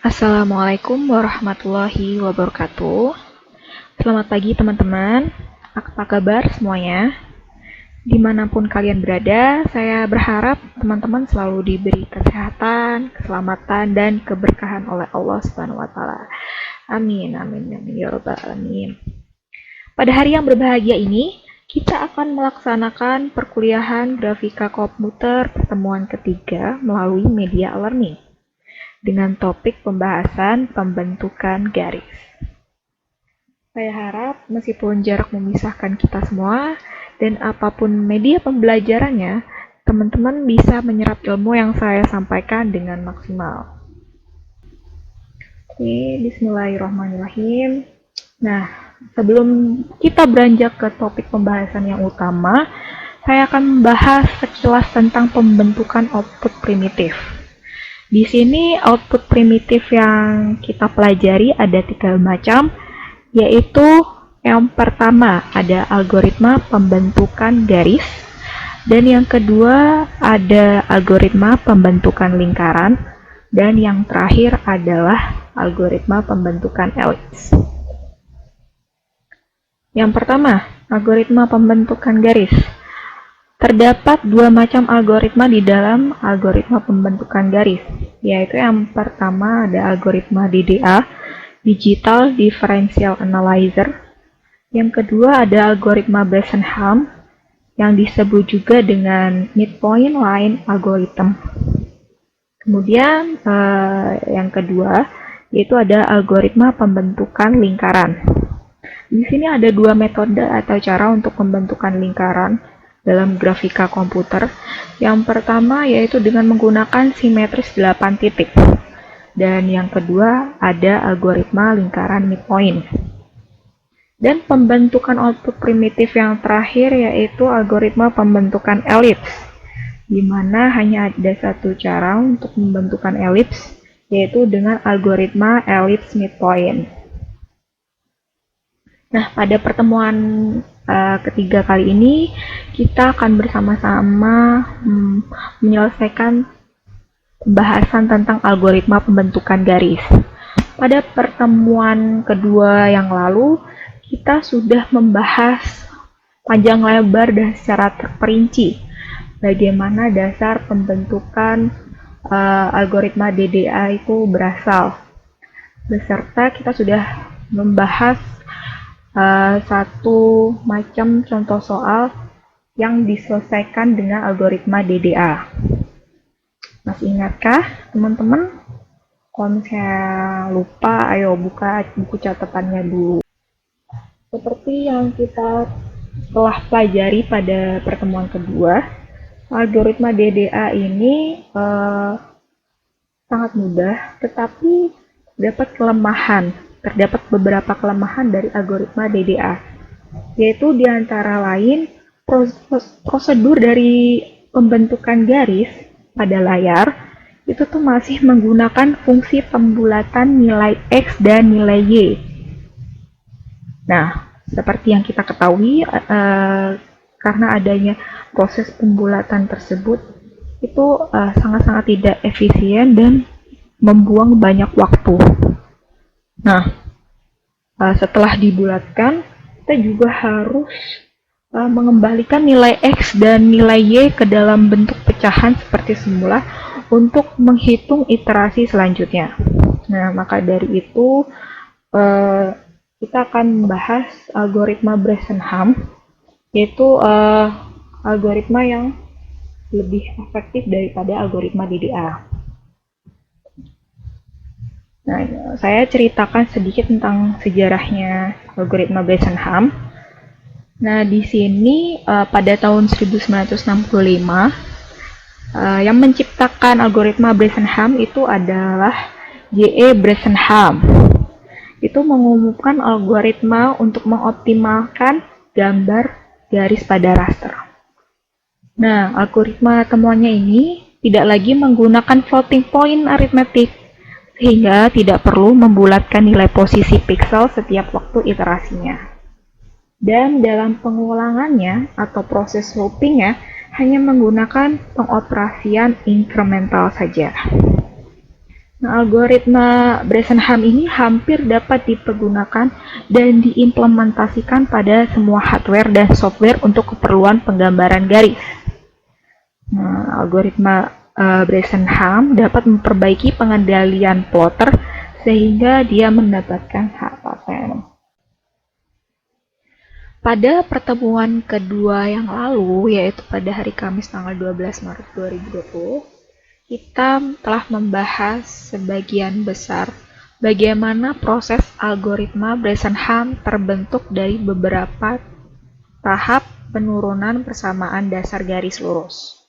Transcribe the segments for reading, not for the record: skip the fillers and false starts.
Assalamualaikum warahmatullahi wabarakatuh. Selamat pagi teman-teman. Apa kabar semuanya? Dimanapun kalian berada, saya berharap teman-teman selalu diberi kesehatan, keselamatan, dan keberkahan oleh Allah Subhanahu wa Ta'ala. Amin, amin, amin, ya Rabbal 'Alamin. Pada hari yang berbahagia ini, kita akan melaksanakan perkuliahan grafika komputer pertemuan ketiga melalui media e-learning dengan topik pembahasan pembentukan garis. Saya harap meskipun jarak memisahkan kita semua dan apapun media pembelajarannya, teman-teman bisa menyerap ilmu yang saya sampaikan dengan maksimal. Oke, bismillahirrahmanirrahim. Nah, sebelum kita beranjak ke topik pembahasan yang utama, saya akan membahas sekilas tentang pembentukan output primitif. Di sini output primitif yang kita pelajari ada 3 macam, yaitu yang pertama ada algoritma pembentukan garis, dan yang kedua ada algoritma pembentukan lingkaran, dan yang terakhir adalah algoritma pembentukan elips. Yang pertama, algoritma pembentukan garis. Terdapat 2 macam algoritma di dalam algoritma pembentukan garis, yaitu yang pertama ada algoritma DDA, Digital Differential Analyzer. Yang kedua ada algoritma Bresenham, yang disebut juga dengan Midpoint Line Algorithm. Kemudian yang kedua, yaitu ada algoritma pembentukan lingkaran. Di sini ada 2 metode atau cara untuk pembentukan lingkaran dalam grafika komputer. Yang pertama yaitu dengan menggunakan simetris 8 titik. Dan yang kedua ada algoritma lingkaran midpoint. Dan pembentukan output primitif yang terakhir yaitu algoritma pembentukan elips, di mana hanya ada satu cara untuk pembentukan elips, yaitu dengan algoritma elips midpoint. Nah, pada pertemuan ketiga kali ini, kita akan bersama-sama menyelesaikan pembahasan tentang algoritma pembentukan garis. Pada pertemuan kedua yang lalu, kita sudah membahas panjang lebar dan secara terperinci bagaimana dasar pembentukan algoritma DDA itu berasal. Beserta kita sudah membahas satu macam contoh soal yang diselesaikan dengan algoritma DDA. Masih ingatkah teman-teman? Kalau misalnya lupa, ayo buka buku catatannya dulu. Seperti yang kita telah pelajari pada pertemuan kedua, algoritma DDA ini sangat mudah, tetapi terdapat beberapa kelemahan dari algoritma DDA, yaitu diantara lain prosedur dari pembentukan garis pada layar itu tuh masih menggunakan fungsi pembulatan nilai X dan nilai Y. Nah, seperti yang kita ketahui, karena adanya proses pembulatan tersebut itu sangat-sangat tidak efisien dan membuang banyak waktu. Nah, setelah dibulatkan, kita juga harus mengembalikan nilai X dan nilai Y ke dalam bentuk pecahan seperti semula untuk menghitung iterasi selanjutnya. Nah, maka dari itu kita akan membahas algoritma Bresenham, yaitu algoritma yang lebih efektif daripada algoritma DDA. Nah, saya ceritakan sedikit tentang sejarahnya algoritma Bresenham. Nah, di sini pada tahun 1965, yang menciptakan algoritma Bresenham itu adalah J.E. Bresenham. Itu mengumumkan algoritma untuk mengoptimalkan gambar garis pada raster. Nah, algoritma temuannya ini tidak lagi menggunakan floating point arithmetic, sehingga tidak perlu membulatkan nilai posisi piksel setiap waktu iterasinya. Dan dalam pengulangannya atau proses loopingnya hanya menggunakan pengoperasian incremental saja. Nah, Algoritma Bresenham ini hampir dapat dipergunakan dan diimplementasikan pada semua hardware dan software untuk keperluan penggambaran garis. Algoritma Bresenham dapat memperbaiki pengendalian plotter sehingga dia mendapatkan hak paten. Pada pertemuan kedua yang lalu, yaitu pada hari Kamis tanggal 12 Maret 2020, kita telah membahas sebagian besar bagaimana proses algoritma Bresenham terbentuk dari beberapa tahap penurunan persamaan dasar garis lurus.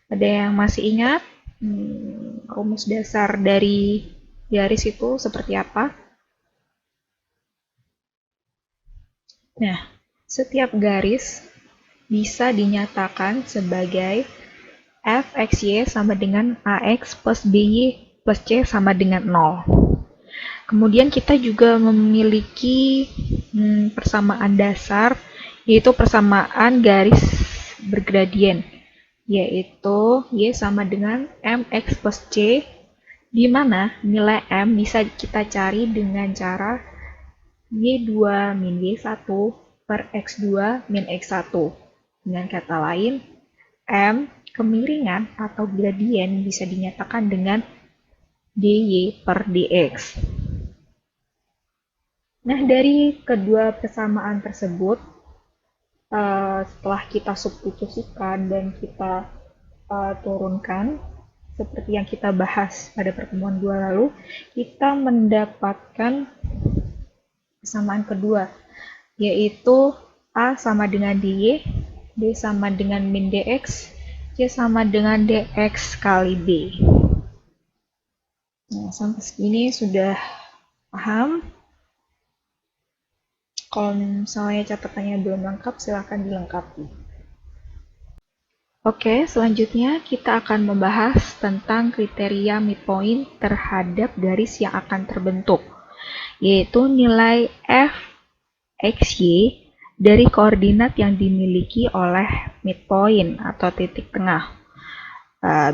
Ada yang masih ingat rumus dasar dari garis itu seperti apa? Nah, setiap garis bisa dinyatakan sebagai fxy sama dengan ax plus by plus c sama dengan 0. Kemudian kita juga memiliki persamaan dasar, yaitu persamaan garis bergradien, yaitu y sama dengan mx plus c, di mana nilai m bisa kita cari dengan cara y2 min y1 per x2 min x1. Dengan kata lain, m kemiringan atau gradien bisa dinyatakan dengan dy per dx. Nah, dari kedua persamaan tersebut, setelah kita substitusikan dan kita turunkan, seperti yang kita bahas pada pertemuan dua lalu, kita mendapatkan persamaan kedua, yaitu a sama dengan dy, d sama dengan min dx, c sama dengan dx kali b. Nah, sampai segini sudah paham? Kalau misalnya catatannya belum lengkap, silahkan dilengkapi. Oke, selanjutnya kita akan membahas tentang kriteria midpoint terhadap garis yang akan terbentuk, yaitu nilai fxy dari koordinat yang dimiliki oleh midpoint atau titik tengah.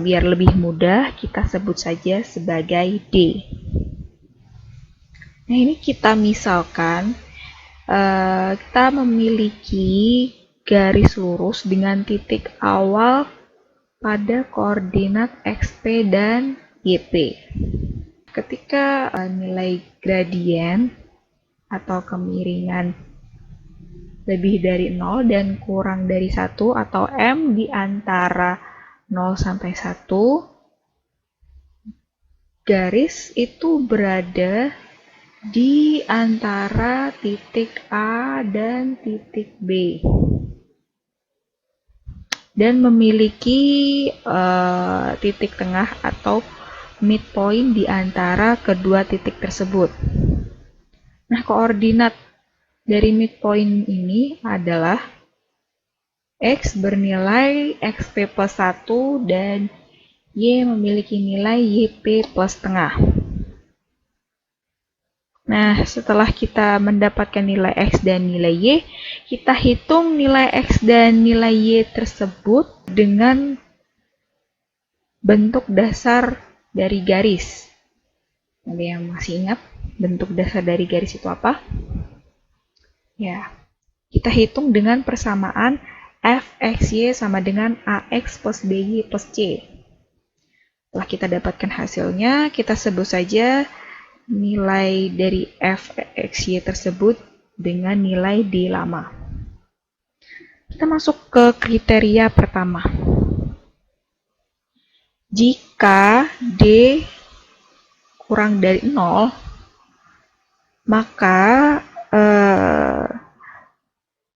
Biar lebih mudah, kita sebut saja sebagai D. Nah, ini kita misalkan kita memiliki garis lurus dengan titik awal pada koordinat xp dan yp. Ketika nilai gradien atau kemiringan lebih dari 0 dan kurang dari 1 atau m di antara 0 sampai 1, garis itu berada di antara titik A dan titik B dan memiliki titik tengah atau midpoint di antara kedua titik tersebut. Nah, koordinat dari midpoint ini adalah x bernilai xp plus 1 dan y memiliki nilai yp plus setengah. Nah, setelah kita mendapatkan nilai x dan nilai y, kita hitung nilai x dan nilai y tersebut dengan bentuk dasar dari garis. Ada yang masih ingat bentuk dasar dari garis itu apa? Ya, kita hitung dengan persamaan fxy sama dengan ax plus by plus c. Setelah kita dapatkan hasilnya, kita sebut saja nilai dari fxy tersebut dengan nilai d lama. Kita masuk ke kriteria pertama. Jika d kurang dari 0, maka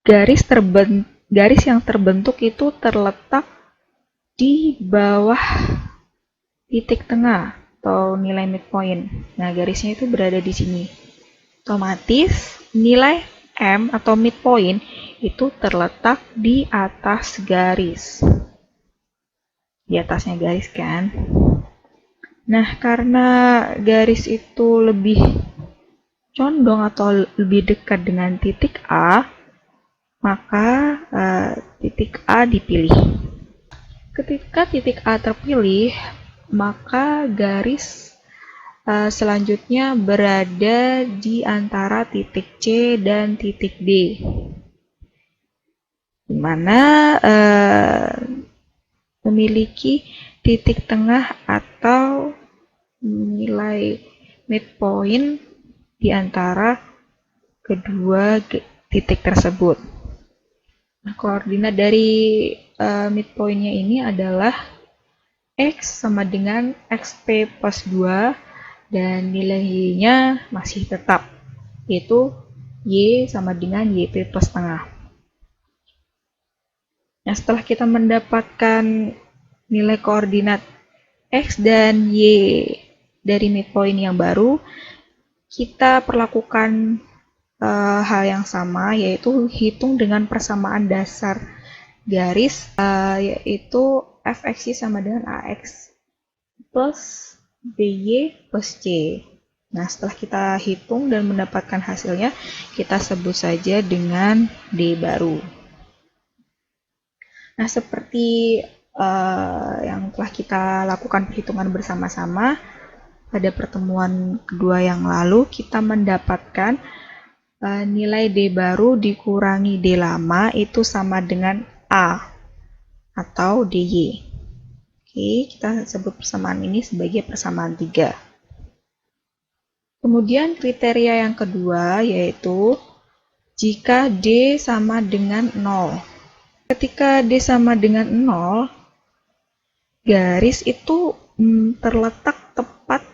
garis yang terbentuk itu terletak di bawah titik tengah atau nilai midpoint. Nah, garisnya itu berada di sini. Otomatis nilai M atau midpoint itu terletak di atas garis. Di atasnya garis kan. Nah, karena garis itu lebih condong atau lebih dekat dengan titik A, maka titik A dipilih. Ketika titik A terpilih, maka garis selanjutnya berada di antara titik C dan titik D, di mana memiliki titik tengah atau nilai midpoint di antara kedua titik tersebut. Nah, koordinat dari midpointnya ini adalah X sama dengan XP plus 2 dan nilai Y-nya masih tetap, yaitu Y sama dengan YP plus setengah. Nah, setelah kita mendapatkan nilai koordinat X dan Y dari midpoint yang baru, kita perlakukan hal yang sama, yaitu hitung dengan persamaan dasar garis, yaitu fxy sama dengan ax plus by plus c. Nah, setelah kita hitung dan mendapatkan hasilnya, kita sebut saja dengan D baru. Nah, seperti yang telah kita lakukan perhitungan bersama-sama pada pertemuan kedua yang lalu, kita mendapatkan nilai D baru dikurangi D lama itu sama dengan A atau DY. Oke, kita sebut persamaan ini sebagai persamaan 3. Kemudian kriteria yang kedua yaitu jika D sama dengan 0. Ketika D sama dengan 0, garis itu terletak tepat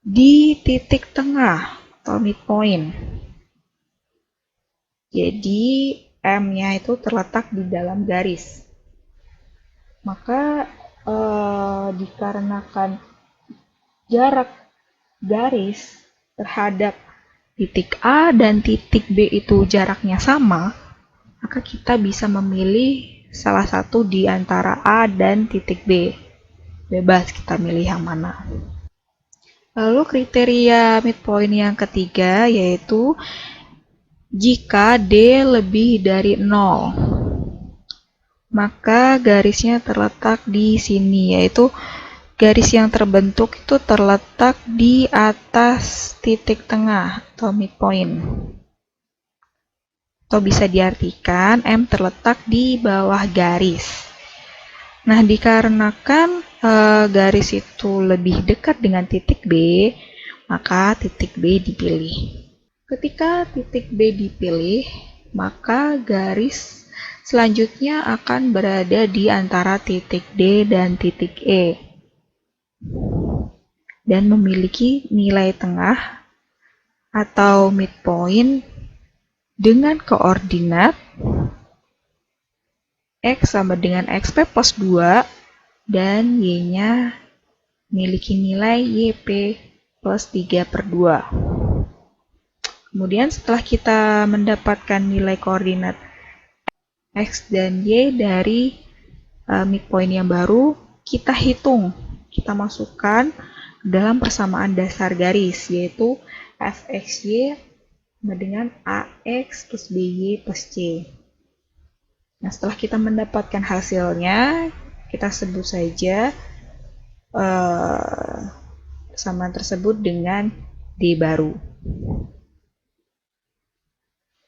di titik tengah atau midpoint. Jadi M-nya itu terletak di dalam garis. Maka dikarenakan jarak garis terhadap titik A dan titik B itu jaraknya sama, maka kita bisa memilih salah satu di antara A dan titik B. Bebas kita milih yang mana. Lalu kriteria midpoint yang ketiga yaitu jika D lebih dari 0. Maka garisnya terletak di sini, yaitu garis yang terbentuk itu terletak di atas titik tengah atau midpoint. Atau bisa diartikan M terletak di bawah garis. Nah, dikarenakan garis itu lebih dekat dengan titik B, maka titik B dipilih. Ketika titik B dipilih, maka garis selanjutnya akan berada di antara titik D dan titik E dan memiliki nilai tengah atau midpoint dengan koordinat X sama dengan XP plus 2 dan Y-nya memiliki nilai YP plus 3/2. Kemudian setelah kita mendapatkan nilai koordinat X dan Y dari midpoint yang baru, kita hitung, kita masukkan dalam persamaan dasar garis, yaitu fxy sama dengan ax plus by plus c. Nah, setelah kita mendapatkan hasilnya, kita sebut saja persamaan tersebut dengan D baru.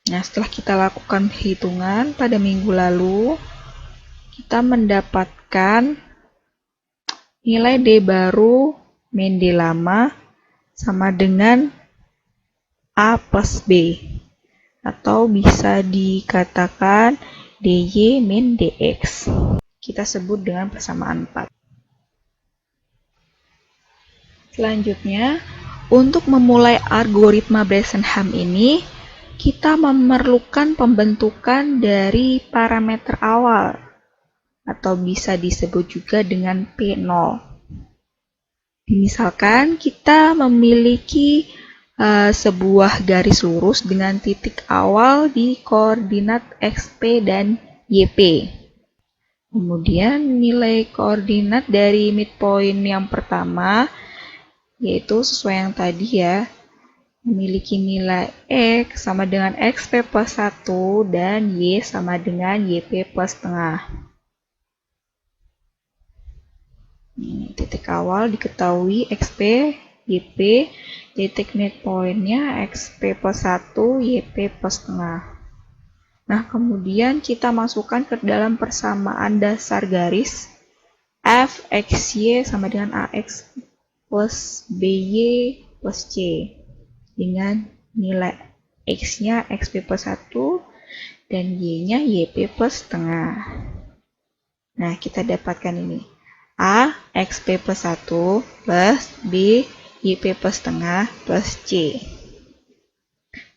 Nah, setelah kita lakukan hitungan pada minggu lalu, kita mendapatkan nilai D baru min D lama sama dengan A plus B, atau bisa dikatakan DY min DX. Kita sebut dengan persamaan 4. Selanjutnya, untuk memulai algoritma Bresenham ini, kita memerlukan pembentukan dari parameter awal, atau bisa disebut juga dengan P0. Misalkan kita memiliki sebuah garis lurus dengan titik awal di koordinat XP dan YP. Kemudian nilai koordinat dari midpoint yang pertama, yaitu sesuai yang tadi ya, memiliki nilai X sama dengan XP plus 1 dan Y sama dengan YP plus setengah. Titik awal diketahui XP YP, titik midpoint-nya XP plus 1, YP plus setengah. Nah, kemudian kita masukkan ke dalam persamaan dasar garis F, X, Y sama dengan AX plus BY plus C. Dengan nilai X-nya XP plus 1 dan Y-nya YP plus setengah. Nah, kita dapatkan ini. A, XP plus 1 plus B, YP plus setengah plus C.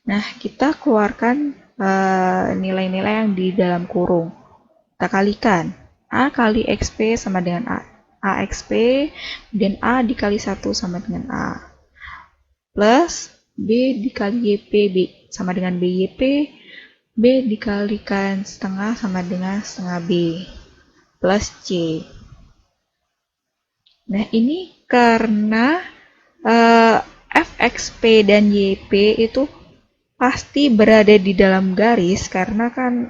Nah, kita keluarkan nilai-nilai yang di dalam kurung. Kita kalikan. A kali XP sama dengan AXP, dan A dikali 1 sama dengan A. Plus B dikali YP, B sama dengan BYP, B dikalikan setengah sama dengan setengah B, plus C. Nah, ini karena FXP dan YP itu pasti berada di dalam garis, karena kan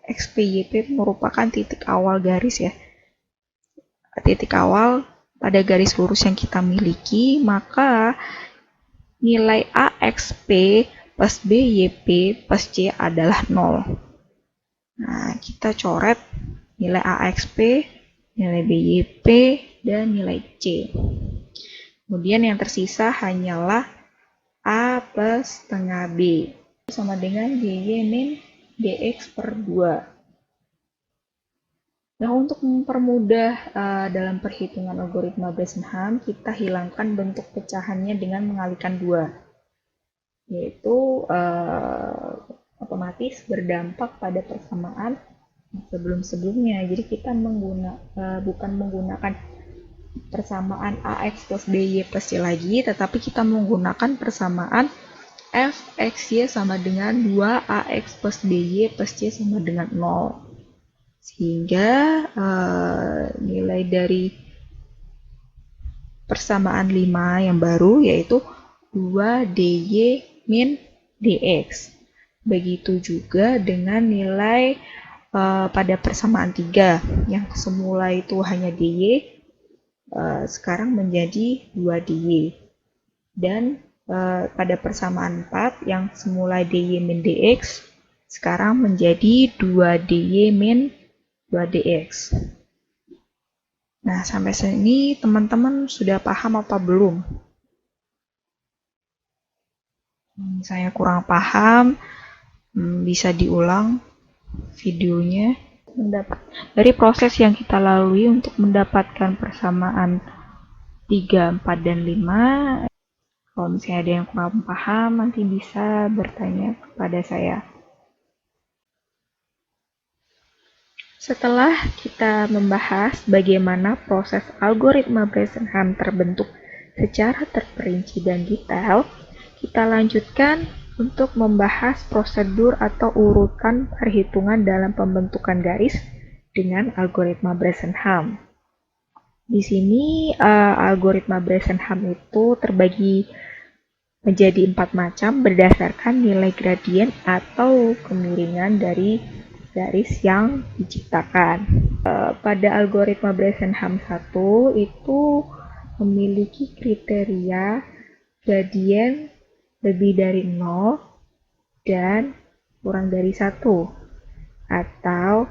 XPYP merupakan titik awal garis ya. Titik awal pada garis lurus yang kita miliki, maka nilai AXP plus BYP plus C adalah 0. Nah, kita coret nilai AXP, nilai BYP, dan nilai C. Kemudian yang tersisa hanyalah A plus setengah B sama dengan DY min DX per 2. Nah, untuk mempermudah dalam perhitungan algoritma Bresenham, kita hilangkan bentuk pecahannya dengan mengalikan 2. Yaitu otomatis berdampak pada persamaan sebelum-sebelumnya. Jadi kita bukan menggunakan persamaan AX plus BY plus C lagi, tetapi kita menggunakan persamaan F, X, Y sama dengan 2 AX plus BY plus C sama dengan 0. Sehingga nilai dari persamaan 5 yang baru yaitu 2 DY min DX. Begitu juga dengan nilai pada persamaan 3 yang semula itu hanya DY, sekarang menjadi 2 DY. Dan pada persamaan 4 yang semula DY min DX sekarang menjadi 2 DY min 2dx. Nah, sampai sini teman-teman sudah paham apa belum? Misalnya kurang paham, bisa diulang videonya. Dari proses yang kita lalui untuk mendapatkan persamaan 3, 4, dan 5, kalau misalnya ada yang kurang paham, nanti bisa bertanya kepada saya. Setelah kita membahas bagaimana proses algoritma Bresenham terbentuk secara terperinci dan detail, kita lanjutkan untuk membahas prosedur atau urutan perhitungan dalam pembentukan garis dengan algoritma Bresenham. Di sini algoritma Bresenham itu terbagi menjadi 4 macam berdasarkan nilai gradien atau kemiringan dari garis yang diciptakan. Pada algoritma Bresenham 1 itu memiliki kriteria gradien lebih dari 0 dan kurang dari 1, atau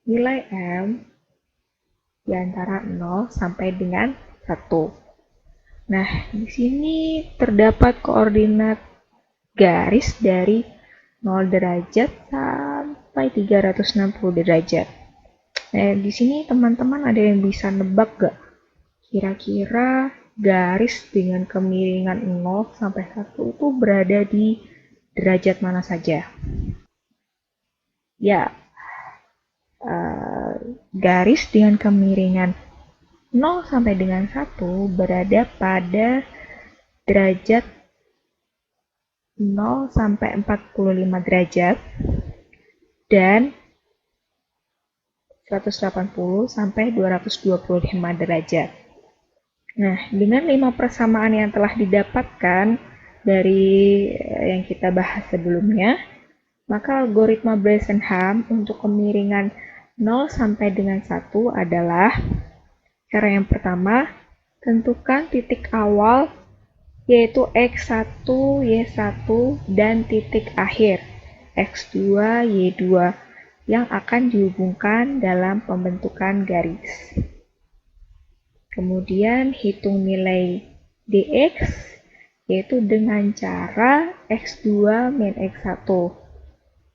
nilai M di antara 0 sampai dengan 1. Nah, di sini terdapat koordinat garis dari 0 derajat sampai 360 derajat. Nah, di sini teman-teman ada yang bisa nebak gak? Kira-kira garis dengan kemiringan 0 sampai 1 itu berada di derajat mana saja? Ya, garis dengan kemiringan 0 sampai dengan 1 berada pada derajat 0 sampai 45 derajat dan 180 sampai 225 derajat. Nah, dengan 5 persamaan yang telah didapatkan dari yang kita bahas sebelumnya, maka algoritma Bresenham untuk kemiringan 0 sampai dengan 1 adalah cara yang pertama, Tentukan titik awal yaitu X1, Y1, dan titik akhir X2, Y2 yang akan dihubungkan dalam pembentukan garis. Kemudian hitung nilai dx yaitu dengan cara X2 min X1.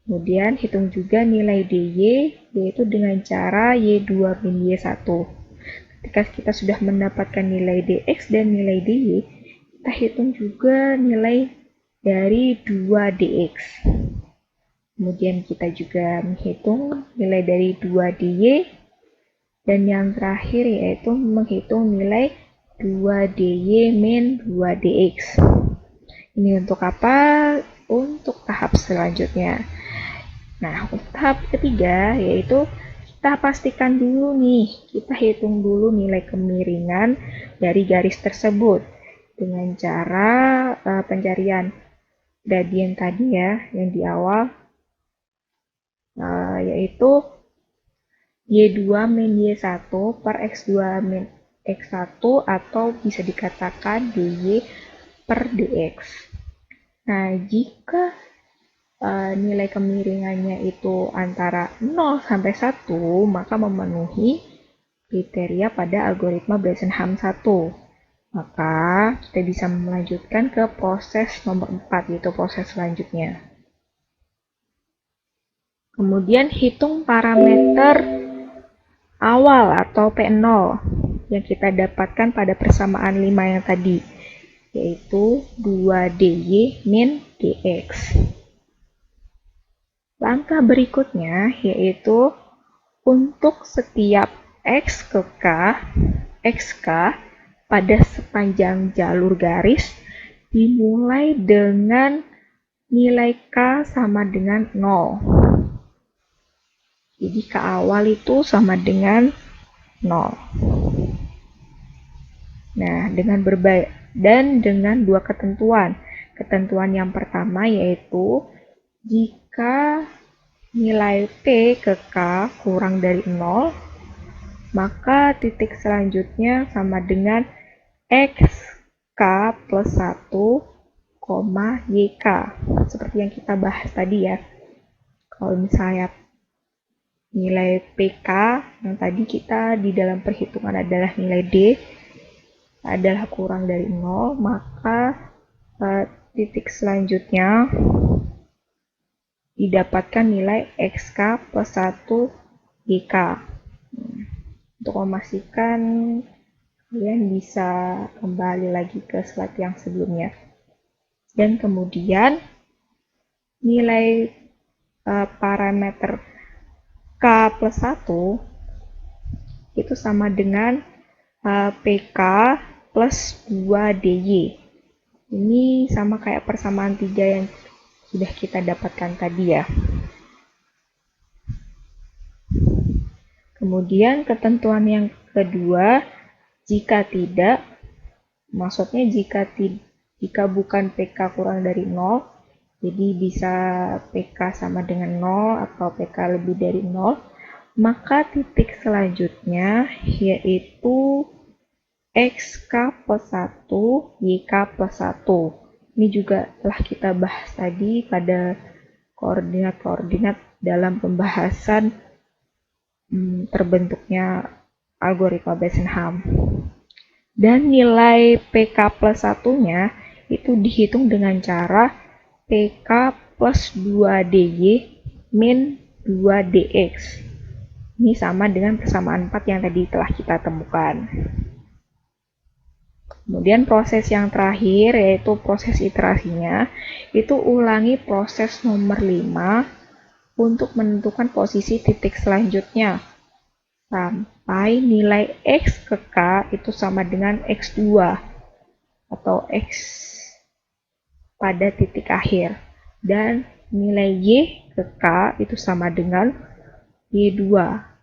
Kemudian hitung juga nilai dy yaitu dengan cara Y2 min Y1. Ketika kita sudah mendapatkan nilai dx dan nilai dy, kita hitung juga nilai dari 2dx. Kemudian kita juga menghitung nilai dari 2dy, dan yang terakhir yaitu menghitung nilai 2dy min 2dx. Ini untuk apa? Untuk tahap selanjutnya. Nah, untuk tahap ketiga yaitu kita pastikan dulu nih, kita hitung dulu nilai kemiringan dari garis tersebut dengan cara pencarian gradien tadi ya, yang di awal, yaitu Y2 min Y1 per X2 min X1 atau bisa dikatakan dy per dx. Nah, jika nilai kemiringannya itu antara 0 sampai 1, maka memenuhi kriteria pada algoritma Bresenham 1. Maka kita bisa melanjutkan ke proses nomor 4, yaitu proses selanjutnya. Kemudian hitung parameter awal atau P0 yang kita dapatkan pada persamaan 5 yang tadi, yaitu 2dy min dx. Langkah berikutnya yaitu untuk setiap x ke k, xk pada sepanjang jalur garis dimulai dengan nilai k sama dengan 0. Jadi k awal itu sama dengan 0. Nah, dengan dua ketentuan. Ketentuan yang pertama yaitu jika nilai P ke K kurang dari 0, maka titik selanjutnya sama dengan XK plus 1, YK. Seperti yang kita bahas tadi ya. Kalau misalnya nilai PK yang tadi kita di dalam perhitungan adalah nilai D adalah kurang dari 0, maka titik selanjutnya didapatkan nilai XK plus 1 YK. Untuk memastikan, kalian bisa kembali lagi ke slide yang sebelumnya. Dan kemudian nilai parameter K plus 1 itu sama dengan PK plus 2dy. Ini sama kayak persamaan 3 yang sudah kita dapatkan tadi ya. Kemudian ketentuan yang kedua, jika tidak, maksudnya jika bukan PK kurang dari 0, jadi bisa PK sama dengan 0 atau PK lebih dari 0, maka titik selanjutnya yaitu XK plus 1, YK plus 1. Ini juga telah kita bahas tadi pada koordinat-koordinat dalam pembahasan terbentuknya algoritma Bresenham. Dan nilai PK plus 1-nya itu dihitung dengan cara PK plus 2dy min 2dx. Ini sama dengan persamaan 4 yang tadi telah kita temukan. Kemudian proses yang terakhir yaitu proses iterasinya, itu ulangi proses nomor 5 untuk menentukan posisi titik selanjutnya sampai nilai x ke k itu sama dengan x2 atau x pada titik akhir, dan nilai y ke k itu sama dengan y2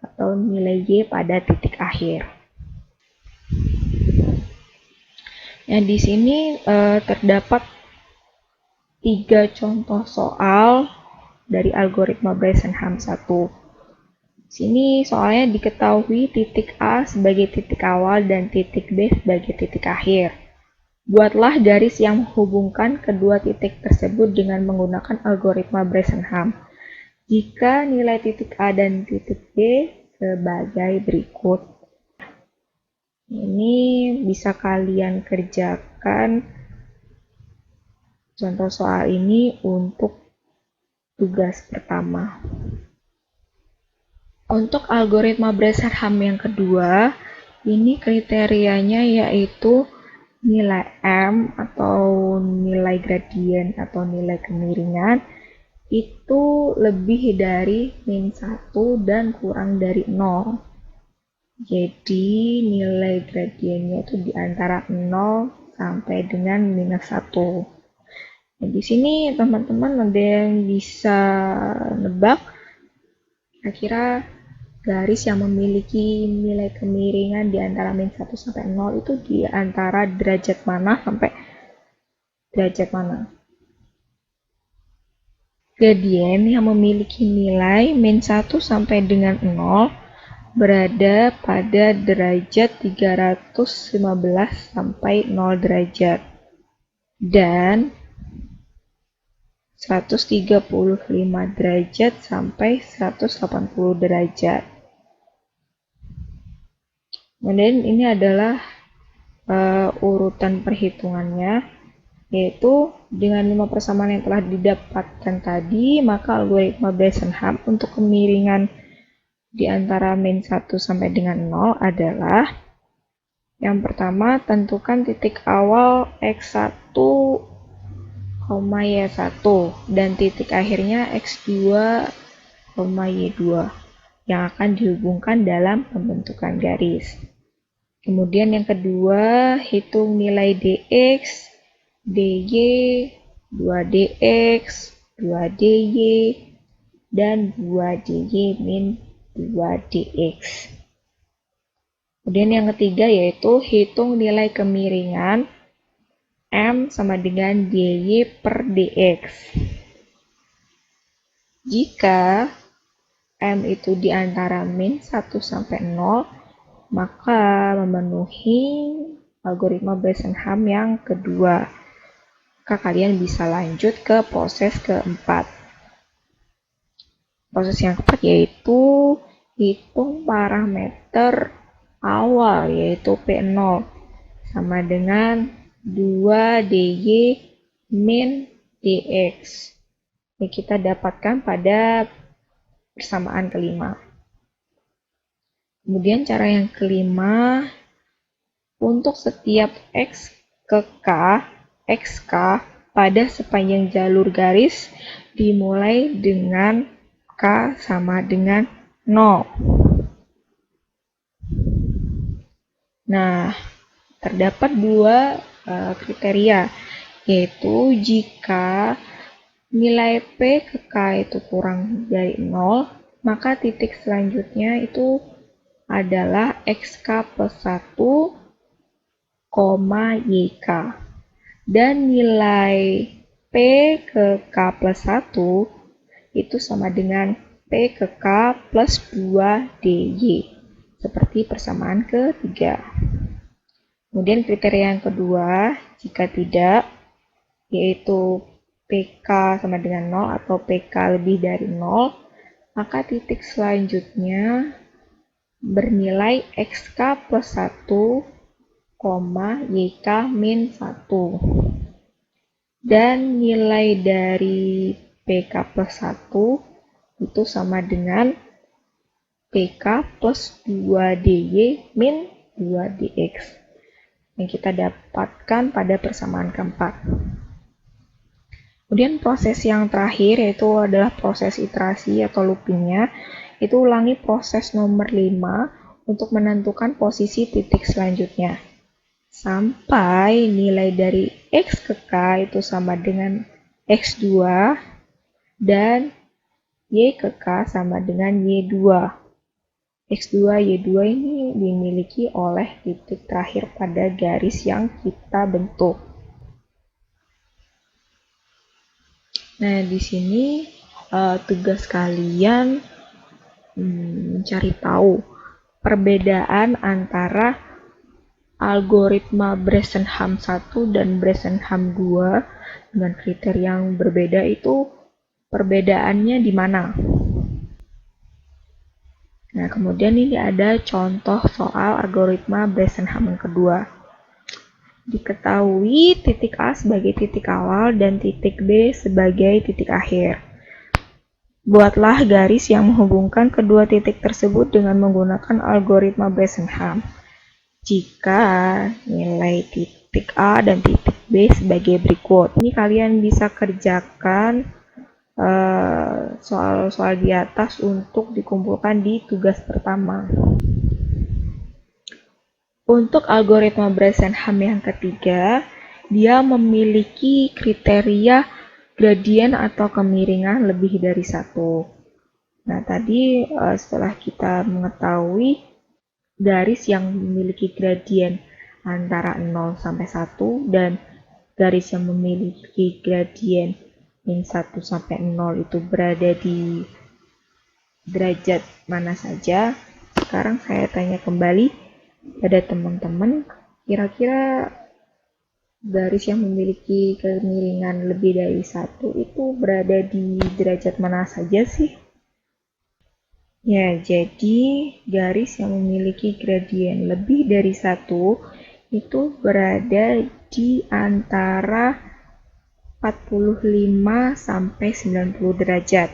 atau nilai y pada titik akhir. Yang di sini terdapat 3 contoh soal dari algoritma Bresenham 1. Sini soalnya diketahui titik A sebagai titik awal dan titik B sebagai titik akhir. Buatlah garis yang menghubungkan kedua titik tersebut dengan menggunakan algoritma Bresenham. Jika nilai titik A dan titik B sebagai berikut. Ini bisa kalian kerjakan contoh soal ini untuk tugas pertama. Untuk algoritma Bresenham yang kedua, ini kriterianya yaitu nilai M atau nilai gradien atau nilai kemiringan itu lebih dari min 1 dan kurang dari 0. Jadi nilai gradiennya itu di antara 0 sampai dengan minus 1. Nah, di sini teman-teman ada yang bisa nebak kira-kira garis yang memiliki nilai kemiringan di antara min 1 sampai 0 itu di antara derajat mana sampai derajat mana? Gradien yang memiliki nilai min 1 sampai dengan 0 berada pada derajat 315 sampai 0 derajat dan 135 derajat sampai 180 derajat. Kemudian ini adalah urutan perhitungannya, yaitu dengan 5 persamaan yang telah didapatkan tadi, maka algoritma Bresenham untuk kemiringan di antara min 1 sampai dengan 0 adalah yang pertama, tentukan titik awal x1, y1 dan titik akhirnya x2, y2 yang akan dihubungkan dalam pembentukan garis. Kemudian yang kedua, hitung nilai dx, dy, 2dx, 2dy, dan 2dy min 2dx. Kemudian yang ketiga yaitu hitung nilai kemiringan M sama dengan dy per dx. Jika M itu di antara min 1 sampai 0, maka memenuhi algoritma Bresenham yang kedua. Maka kalian bisa lanjut ke proses keempat. Proses yang keempat yaitu hitung parameter awal yaitu P0 sama dengan 2dy min dx. Ini kita dapatkan pada persamaan kelima. Kemudian cara yang kelima, untuk setiap x ke k, xk pada sepanjang jalur garis dimulai dengan k sama dengan 0. Nah, terdapat dua kriteria, yaitu jika nilai p ke k itu kurang dari 0, maka titik selanjutnya itu adalah xk plus 1, yk. Dan nilai p ke k plus 1 itu sama dengan p ke k plus 2dy. Seperti persamaan ketiga. Kemudian kriteria yang kedua, jika tidak, yaitu pk sama dengan 0 atau pk lebih dari 0, maka titik selanjutnya bernilai xk plus 1, yk min 1. Dan nilai dari pk plus 1 itu sama dengan pk plus 2dy min 2dx yang kita dapatkan pada persamaan keempat. Kemudian proses yang terakhir yaitu adalah proses iterasi atau loopingnya. Itu ulangi proses nomor 5 untuk menentukan posisi titik selanjutnya. Sampai nilai dari x ke k itu sama dengan x2 dan y ke k sama dengan y2. x2, y2 ini dimiliki oleh titik terakhir pada garis yang kita bentuk. Nah, di sini tugas kalian mencari tahu perbedaan antara algoritma Bresenham 1 dan Bresenham 2 dengan kriteria yang berbeda itu perbedaannya di mana. Nah, kemudian ini ada contoh soal algoritma Bresenham yang kedua. Diketahui titik A sebagai titik awal dan titik B sebagai titik akhir. Buatlah garis yang menghubungkan kedua titik tersebut dengan menggunakan algoritma Bresenham. Jika nilai titik A dan titik B sebagai berikut. Ini kalian bisa kerjakan soal-soal di atas untuk dikumpulkan di tugas pertama. Untuk algoritma Bresenham yang ketiga, dia memiliki kriteria gradien atau kemiringan lebih dari satu. Nah, tadi setelah kita mengetahui garis yang memiliki gradien antara 0 sampai 1 dan garis yang memiliki gradien min 1 sampai 0 itu berada di derajat mana saja. Sekarang saya tanya kembali pada teman-teman, kira-kira garis yang memiliki kemiringan lebih dari 1 itu berada di derajat mana saja sih? Ya, jadi garis yang memiliki gradien lebih dari 1 itu berada di antara 45 sampai 90 derajat.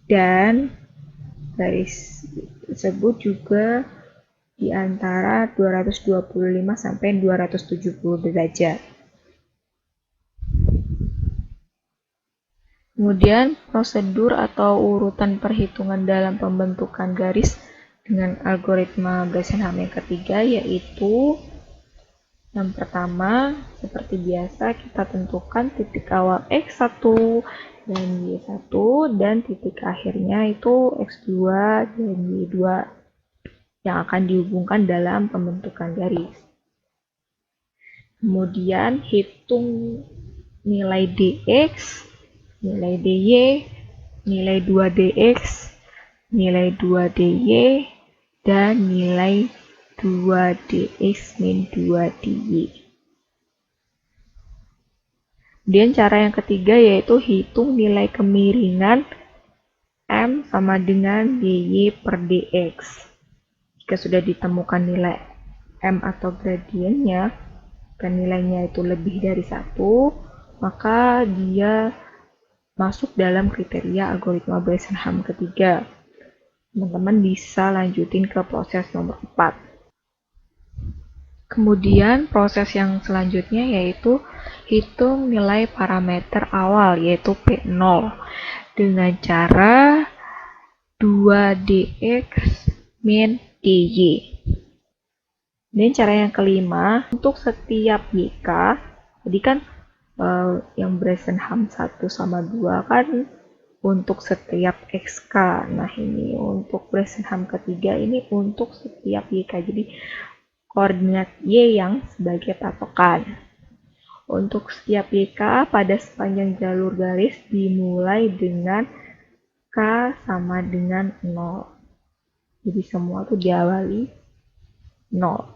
Dan garis tersebut juga di antara 225 sampai 270 derajat. Kemudian prosedur atau urutan perhitungan dalam pembentukan garis dengan algoritma Bresenham yang ketiga yaitu yang pertama, seperti biasa kita tentukan titik awal X1 dan Y1 dan titik akhirnya itu X2 dan Y2 yang akan dihubungkan dalam pembentukan garis. Kemudian hitung nilai dx, nilai dy, nilai 2dx, nilai 2dy, dan nilai 2dx min 2dy. Kemudian cara yang ketiga yaitu hitung nilai kemiringan M sama dengan dy per dx. Jika sudah ditemukan nilai M atau gradiennya, dan nilainya itu lebih dari 1, maka dia masuk dalam kriteria algoritma Bresenham ketiga. Teman-teman bisa lanjutin ke proses nomor 4. Kemudian proses yang selanjutnya yaitu hitung nilai parameter awal yaitu P0 dengan cara 2dx min dy. Dan cara yang kelima, untuk setiap YK, jadi kan yang Bresenham 1 sama 2 kan untuk setiap XK. Nah, ini untuk Bresenham ketiga ini untuk setiap YK. Jadi koordinat Y yang sebagai patokan. Untuk setiap YK pada sepanjang jalur garis dimulai dengan K sama dengan 0. Jadi semua tuh diawali 0.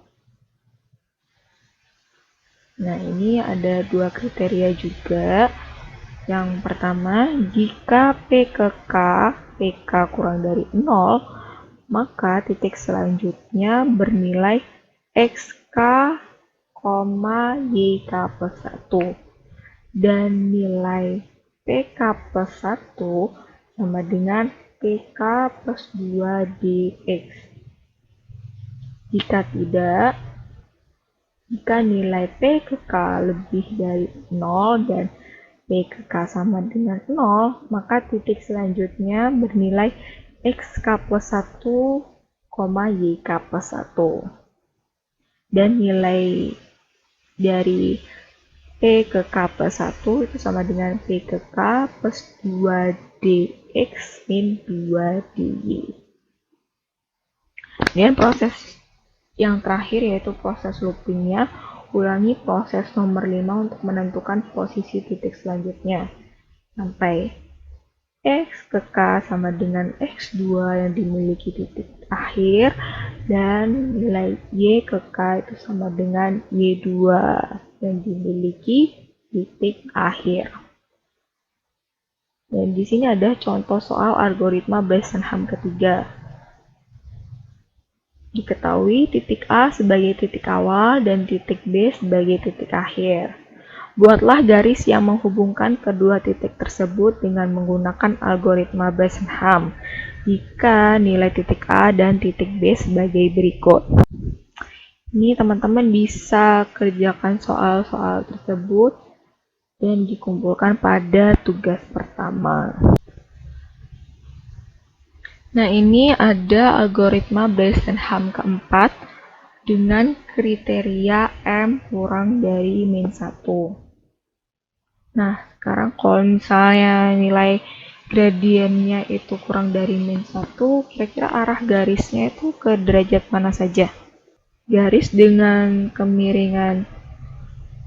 Nah, ini ada dua kriteria juga. Yang pertama, jika P ke K, PK kurang dari 0, maka titik selanjutnya bernilai XK, YK plus 1. Dan nilai PK plus 1 sama dengan PK plus 2 dx. Jika tidak, jika nilai P ke K lebih dari 0 dan P ke K sama dengan 0, maka titik selanjutnya bernilai XK plus 1, YK plus 1. Dan nilai dari P ke K plus 1 itu sama dengan P ke K plus 2 dx min 2 dy. Kemudian proses yang terakhir yaitu proses loopingnya. Ulangi proses nomor 5 untuk menentukan posisi titik selanjutnya sampai X ke K sama dengan X2 yang dimiliki titik akhir, dan nilai Y ke K itu sama dengan Y2 yang dimiliki titik akhir. Dan di sini ada contoh soal algoritma Bresenham ketiga. Diketahui titik A sebagai titik awal dan titik B sebagai titik akhir. Buatlah garis yang menghubungkan kedua titik tersebut dengan menggunakan algoritma Bresenham jika nilai titik A dan titik B sebagai berikut. Ini teman-teman bisa kerjakan soal-soal tersebut dan dikumpulkan pada tugas pertama. Nah, ini ada algoritma Bresenham keempat dengan kriteria M kurang dari min 1. Nah, sekarang kalau misalnya nilai gradiennya itu kurang dari min 1, kira-kira arah garisnya itu ke derajat mana saja? Garis dengan kemiringan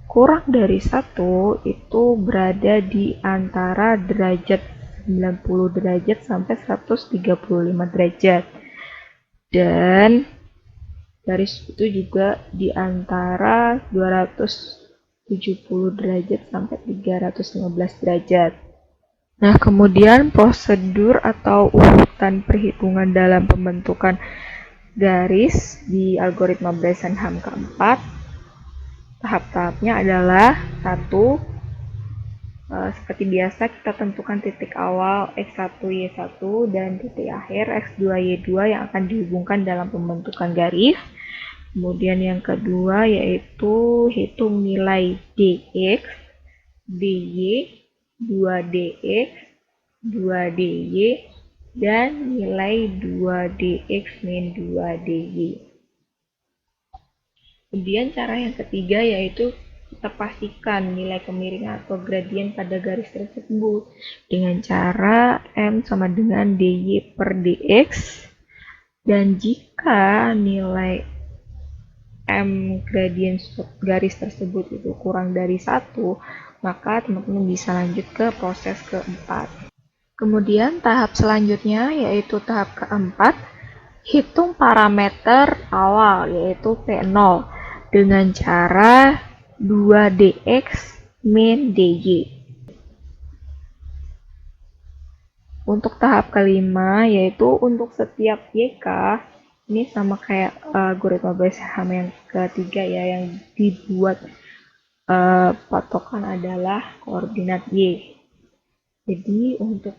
kurang dari 1 itu berada di antara derajat 90 derajat sampai 135 derajat. Dan garis itu juga di antara 270 derajat sampai 315 derajat. Nah, kemudian prosedur atau urutan perhitungan dalam pembentukan garis di algoritma Bresenham keempat, tahap-tahapnya adalah 1. Seperti biasa kita tentukan titik awal X1, Y1 dan titik akhir X2, Y2 yang akan dihubungkan dalam pembentukan garis. Kemudian yang kedua yaitu hitung nilai dx, dy, 2dx, 2dy, dan nilai 2dx min 2dy. Kemudian cara yang ketiga yaitu kita pastikan nilai kemiringan atau gradien pada garis tersebut dengan cara M sama dengan dy per dx, dan jika nilai M gradien garis tersebut itu kurang dari 1, maka teman-teman bisa lanjut ke proses keempat. Kemudian tahap selanjutnya yaitu tahap keempat, hitung parameter awal yaitu P0 dengan cara 2dx min dy. Untuk tahap kelima yaitu untuk setiap YK, ini sama kayak algoritma Bresenham yang ketiga ya, yang dibuat patokan adalah koordinat Y. Jadi untuk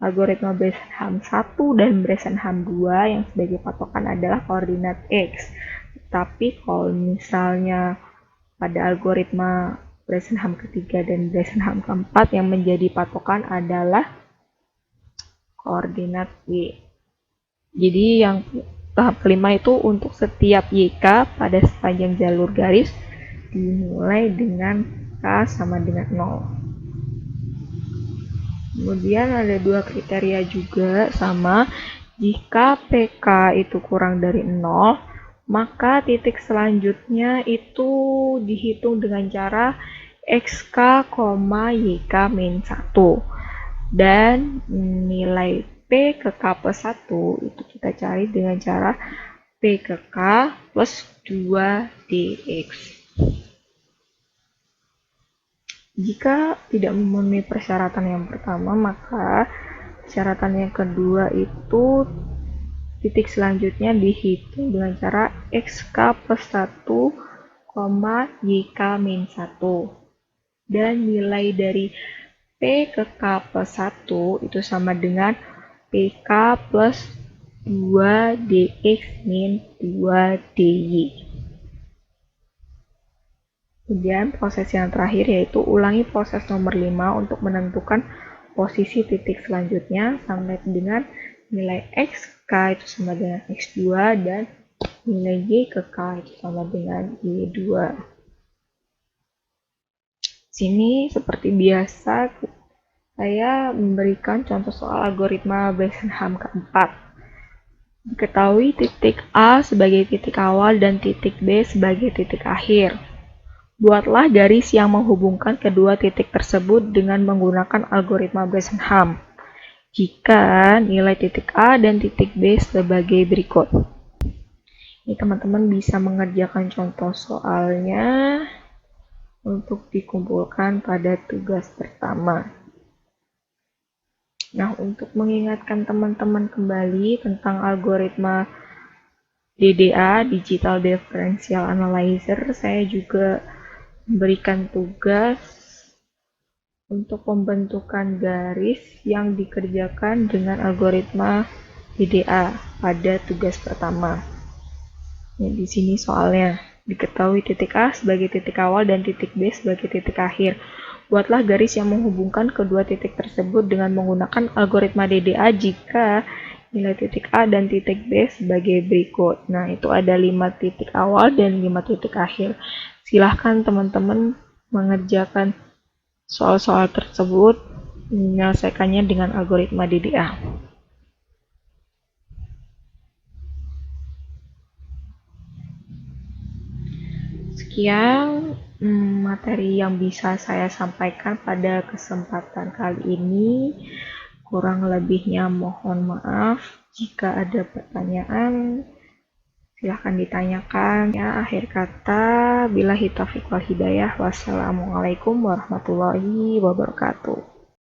algoritma Bresenham 1 dan Bresenham 2 yang sebagai patokan adalah koordinat X. Tapi kalau misalnya pada algoritma Bresenham ketiga dan Bresenham keempat yang menjadi patokan adalah koordinat Y. Jadi yang tahap kelima itu untuk setiap YK pada sepanjang jalur garis dimulai dengan K sama dengan 0. Kemudian ada dua kriteria juga sama, jika PK itu kurang dari 0, maka titik selanjutnya itu dihitung dengan cara XK, YK min 1. Dan nilai P ke K plus 1 itu kita cari dengan cara P ke K plus 2dx. Jika tidak memenuhi persyaratan yang pertama, maka persyaratan yang kedua itu titik selanjutnya dihitung dengan cara XK plus 1, YK min 1. Dan nilai dari P ke K plus 1 itu sama dengan PK plus 2dx min 2dy. Kemudian proses yang terakhir yaitu ulangi proses nomor 5 untuk menentukan posisi titik selanjutnya sampai dengan nilai XK itu sama dengan X2 dan nilai Y ke K itu sama dengan Y2. Sini seperti biasa saya memberikan contoh soal algoritma Bresenham keempat. Diketahui titik A sebagai titik awal dan titik B sebagai titik akhir. Buatlah garis yang menghubungkan kedua titik tersebut dengan menggunakan algoritma Bresenham. jika nilai titik A dan titik B sebagai berikut. Ini teman-teman bisa mengerjakan contoh soalnya untuk dikumpulkan pada tugas pertama. Nah, untuk mengingatkan teman-teman kembali tentang algoritma DDA, Digital Differential Analyzer, saya juga memberikan tugas untuk pembentukan garis yang dikerjakan dengan algoritma DDA pada tugas pertama. Nah, di sini soalnya diketahui titik A sebagai titik awal dan titik B sebagai titik akhir. Buatlah garis yang menghubungkan kedua titik tersebut dengan menggunakan algoritma DDA jika nilai titik A dan titik B sebagai berikut. Nah, itu ada 5 titik awal dan 5 titik akhir. Silahkan teman-teman mengerjakan soal-soal tersebut, menyelesaikannya dengan algoritma DDA. Sekian materi yang bisa saya sampaikan pada kesempatan kali ini. Kurang lebihnya mohon maaf. Jika ada pertanyaan, silahkan ditanyakan. Ya, akhir kata, billahi taufiq wal hidayah. Wassalamualaikum warahmatullahi wabarakatuh.